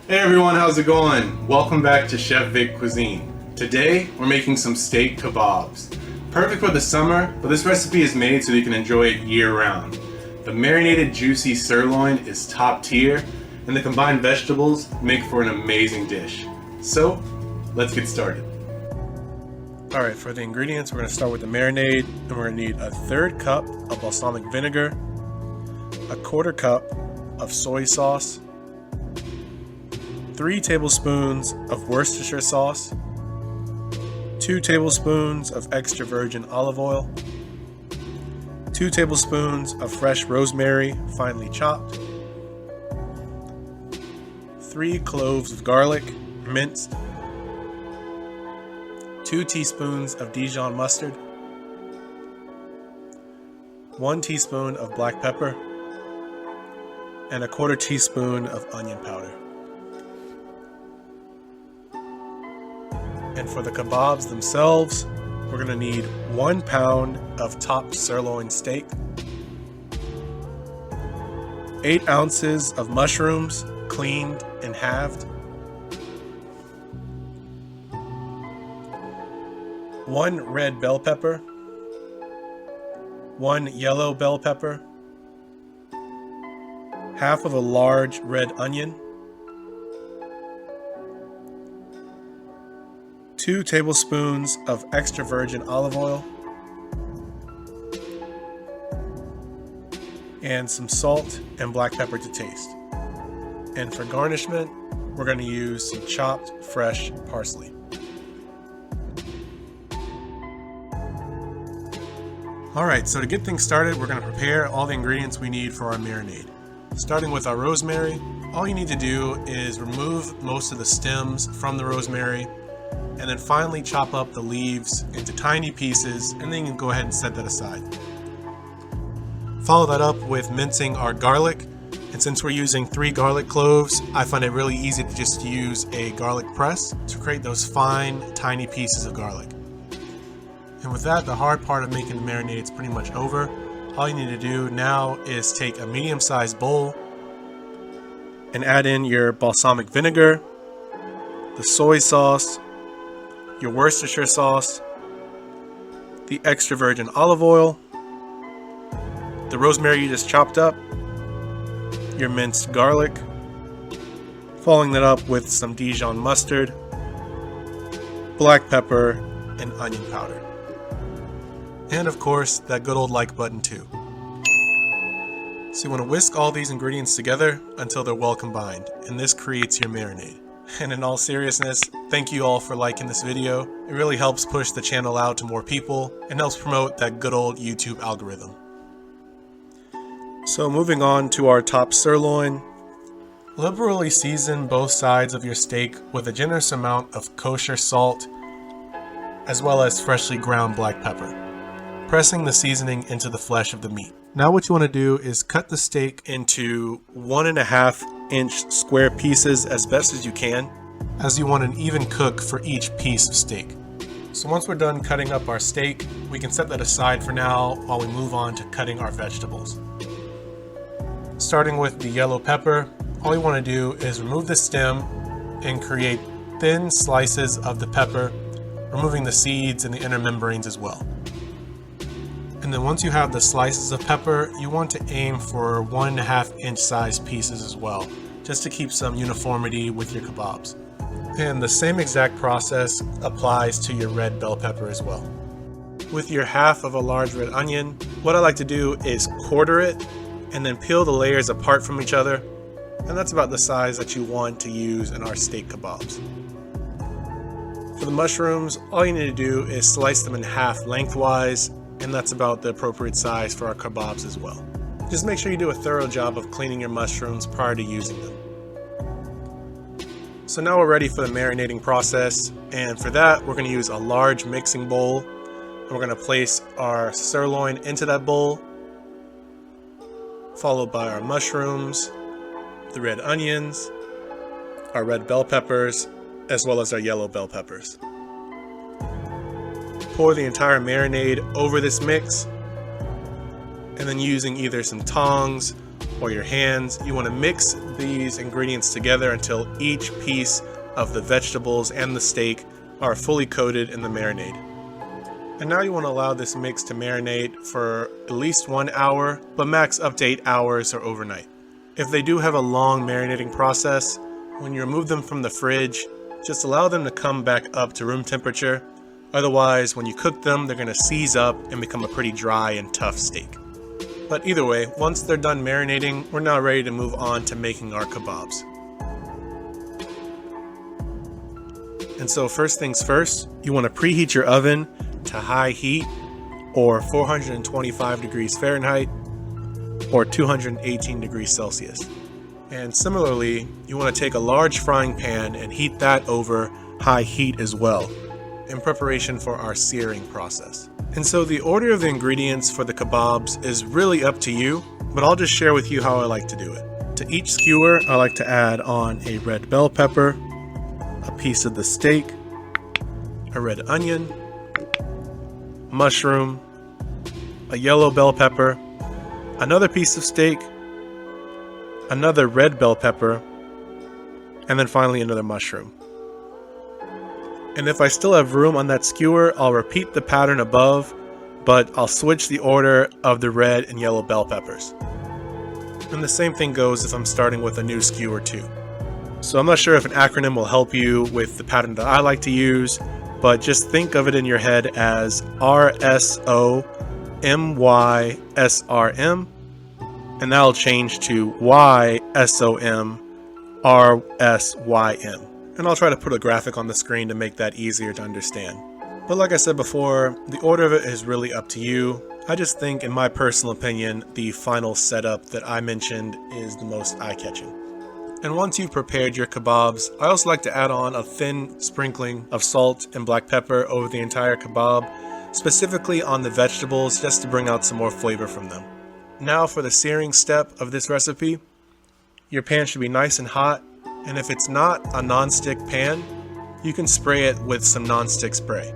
Hey everyone, how's it going? Welcome back to Chef Vic Cuisine. Today, we're making some steak kebabs. Perfect for the summer, but this recipe is made so you can enjoy it year-round. The marinated juicy sirloin is top tier, and the combined vegetables make for an amazing dish. So, let's get started. Alright, for the ingredients, we're going to start with the marinade, and we're going to need a 1/3 cup of balsamic vinegar, a 1/4 cup of soy sauce, 3 tablespoons of Worcestershire sauce, 2 tablespoons of extra virgin olive oil, 2 tablespoons of fresh rosemary finely chopped, 3 cloves of garlic minced, 2 teaspoons of Dijon mustard, 1 teaspoon of black pepper, and a 1/4 teaspoon of onion powder. And for the kebabs themselves, we're going to need 1 pound of top sirloin steak, 8 ounces of mushrooms cleaned and halved, 1 red bell pepper, 1 yellow bell pepper, half of a large red onion, 2 tablespoons of extra virgin olive oil, and some salt and black pepper to taste. And for garnishment, we're going to use some chopped fresh parsley. Alright, so to get things started, we're going to prepare all the ingredients we need for our marinade. Starting with our rosemary, all you need to do is remove most of the stems from the rosemary, and then finally chop up the leaves into tiny pieces, and then you can go ahead and set that aside. Follow that up with mincing our garlic, and since we're using 3 garlic cloves, I find it really easy to just use a garlic press to create those fine, tiny pieces of garlic. And with that, the hard part of making the marinade is pretty much over. All you need to do now is take a medium-sized bowl and add in your balsamic vinegar, the soy sauce, your Worcestershire sauce, the extra virgin olive oil, the rosemary you just chopped up, your minced garlic, following that up with some Dijon mustard, black pepper, and onion powder. And of course, that good old like button too. So you want to whisk all these ingredients together until they're well combined, and this creates your marinade. And in all seriousness, thank you all for liking this video. It really helps push the channel out to more people and helps promote that good old YouTube algorithm. So moving on to our top sirloin. Liberally season both sides of your steak with a generous amount of kosher salt, as well as freshly ground black pepper, pressing the seasoning into the flesh of the meat. Now what you want to do is cut the steak into 1.5-inch square pieces as best as you can, as you want an even cook for each piece of steak. So once we're done cutting up our steak, we can set that aside for now while we move on to cutting our vegetables. Starting with the yellow pepper, all you want to do is remove the stem and create thin slices of the pepper, removing the seeds and the inner membranes as well. And then once you have the slices of pepper, you want to aim for 1.5-inch size pieces as well, just to keep some uniformity with your kebabs. And the same exact process applies to your red bell pepper as well. With your half of a large red onion, what I like to do is quarter it and then peel the layers apart from each other, and that's about the size that you want to use in our steak kebabs. For the mushrooms, all you need to do is slice them in half lengthwise, and that's about the appropriate size for our kebabs as well. Just make sure you do a thorough job of cleaning your mushrooms prior to using them. So now we're ready for the marinating process, and for that we're going to use a large mixing bowl, and we're going to place our sirloin into that bowl, followed by our mushrooms, the red onions, our red bell peppers, as well as our yellow bell peppers. Pour the entire marinade over this mix, and then using either some tongs or your hands. You want to mix these ingredients together until each piece of the vegetables and the steak are fully coated in the marinade. And now you want to allow this mix to marinate for at least 1 hour, but max up to 8 hours or overnight. If they do have a long marinating process, when you remove them from the fridge, just allow them to come back up to room temperature. Otherwise, when you cook them, they're going to seize up and become a pretty dry and tough steak. But either way, once they're done marinating, we're now ready to move on to making our kabobs. And so first things first, you want to preheat your oven to high heat, or 425 degrees Fahrenheit or 218 degrees Celsius. And similarly, you want to take a large frying pan and heat that over high heat as well, in preparation for our searing process. And so the order of the ingredients for the kabobs is really up to you, but I'll just share with you how I like to do it. To each skewer, I like to add on a red bell pepper, a piece of the steak, a red onion, mushroom, a yellow bell pepper, another piece of steak, another red bell pepper, and then finally another mushroom. And if I still have room on that skewer, I'll repeat the pattern above, but I'll switch the order of the red and yellow bell peppers. And the same thing goes if I'm starting with a new skewer too. So I'm not sure if an acronym will help you with the pattern that I like to use, but just think of it in your head as RSOMYSRM, and that'll change to YSOMRSYM. And I'll try to put a graphic on the screen to make that easier to understand. But like I said before, the order of it is really up to you. I just think, in my personal opinion, the final setup that I mentioned is the most eye-catching. And once you've prepared your kabobs, I also like to add on a thin sprinkling of salt and black pepper over the entire kebab, specifically on the vegetables, just to bring out some more flavor from them. Now for the searing step of this recipe, your pan should be nice and hot, and if it's not a non-stick pan, you can spray it with some non-stick spray.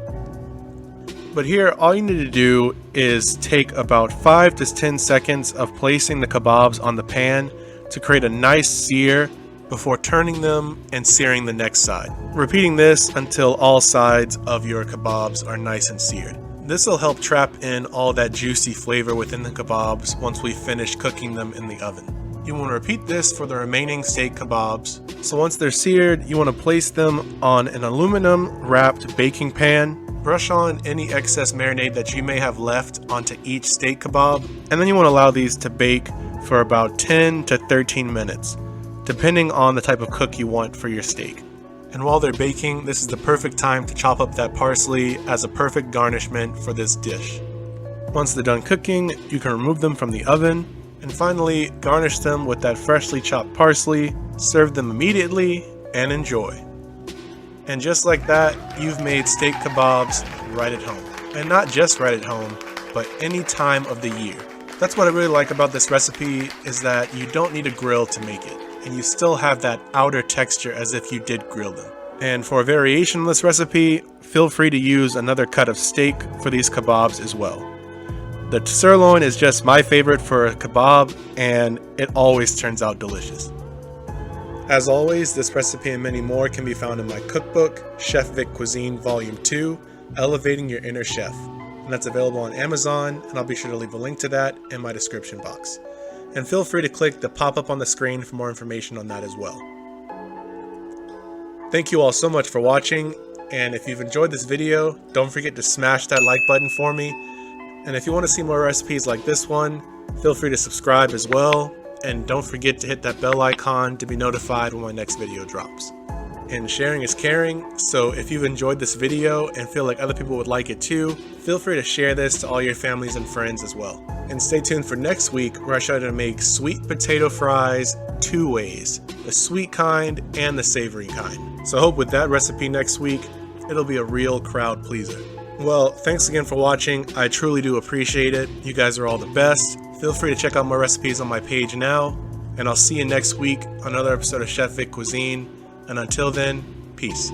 But here, all you need to do is take about 5 to 10 seconds of placing the kabobs on the pan to create a nice sear before turning them and searing the next side. Repeating this until all sides of your kabobs are nice and seared. This will help trap in all that juicy flavor within the kabobs once we finish cooking them in the oven. You want to repeat this for the remaining steak kabobs. So once they're seared, you want to place them on an aluminum wrapped baking pan. Brush on any excess marinade that you may have left onto each steak kebab, and then you want to allow these to bake for about 10 to 13 minutes, depending on the type of cook you want for your steak. And while they're baking, this is the perfect time to chop up that parsley as a perfect garnishment for this dish. Once they're done cooking, you can remove them from the oven, and finally garnish them with that freshly chopped parsley, serve them immediately, and enjoy. And just like that, you've made steak kebabs right at home. And not just right at home, but any time of the year. That's what I really like about this recipe, is that you don't need a grill to make it, and you still have that outer texture as if you did grill them. And for a variation of this recipe, feel free to use another cut of steak for these kebabs as well. The sirloin is just my favorite for a kebab, and it always turns out delicious. As always, this recipe and many more can be found in my cookbook, Chef Vic Cuisine Volume 2, Elevating Your Inner Chef. And that's available on Amazon, and I'll be sure to leave a link to that in my description box. And feel free to click the pop-up on the screen for more information on that as well. Thank you all so much for watching, and if you've enjoyed this video, don't forget to smash that like button for me. And if you want to see more recipes like this one, feel free to subscribe as well. And don't forget to hit that bell icon to be notified when my next video drops. And sharing is caring, so if you've enjoyed this video and feel like other people would like it too, feel free to share this to all your families and friends as well. And stay tuned for next week, where I show you how to make sweet potato fries 2 ways, the sweet kind and the savory kind. So I hope with that recipe next week, it'll be a real crowd pleaser. Well, thanks again for watching. I truly do appreciate it. You guys are all the best. Feel free to check out more recipes on my page now, and I'll see you next week on another episode of Chef Vic Cuisine. And until then, peace.